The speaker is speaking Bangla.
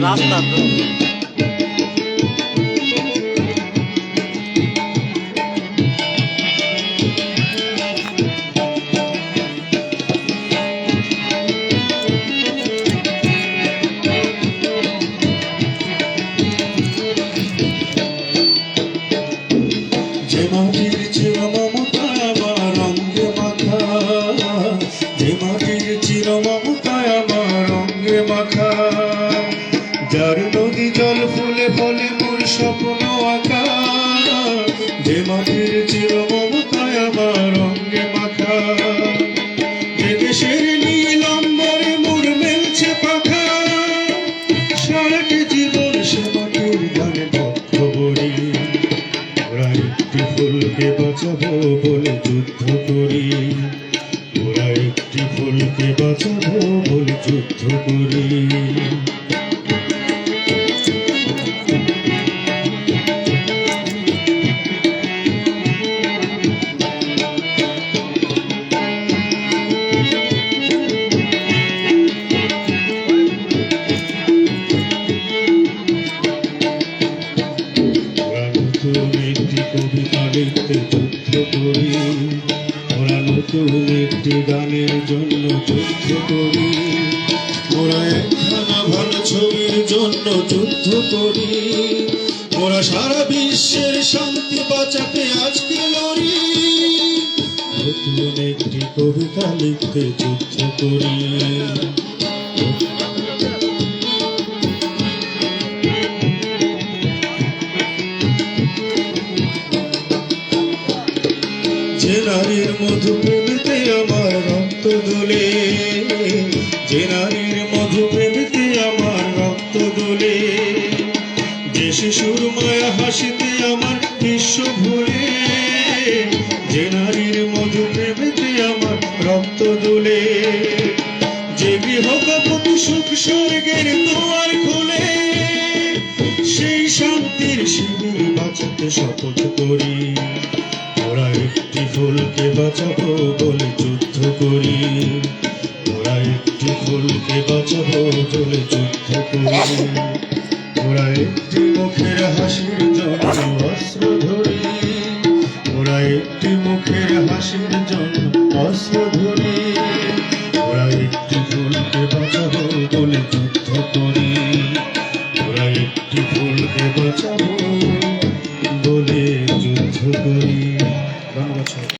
রাস্তা যার নদী জল ফুলে ফলে মোর স্বপ্ন আঁকা, যে মাটির চির মমতায় আমার অঙ্গে মাখা, যে দেশের নীল অম্বরে মোর মেলছে পাখা, সারাটি জীবন সে মাটির গানে বক্ষ বলি। ওরা একটি ফুলকে বাঁচাবো বলে যুদ্ধ করি, ওরা একটি ফুলকে বাঁচাবো বলে যুদ্ধ করি। ওরা নতুন একটি গানের জন্য যুদ্ধ করি, ওরা একখানা ভালো ছবির জন্য যুদ্ধ করি, ওরা সারা বিশ্বের শান্তি বাঁচাতে আজকে লড়ি, নতুন একটি কবিতা লিখতে যুদ্ধ করি। যে নারীর মধু প্রেমেতে আমার রক্ত দোলে, যে নারীর মধু প্রেমেতে আমার রক্ত দোলে, যে শিশুর মায়া হাসিতে আমার বিশ্ব ভোলে, যে নারীর মধু প্রেমেতে আমার রক্ত দোলে, যে গৃহকপতি সুখ স্বর্গের দুয়ার খোলে, সেই শান্তির শিবির বাঁচাতে শপথ করি। ওরা একটি ফুলকে বাঁচাবো বলে যুদ্ধ করি, ওরা একটি ফুলকে বাঁচাবো বলে যুদ্ধ করি, ওরা একটি মুখের হাসির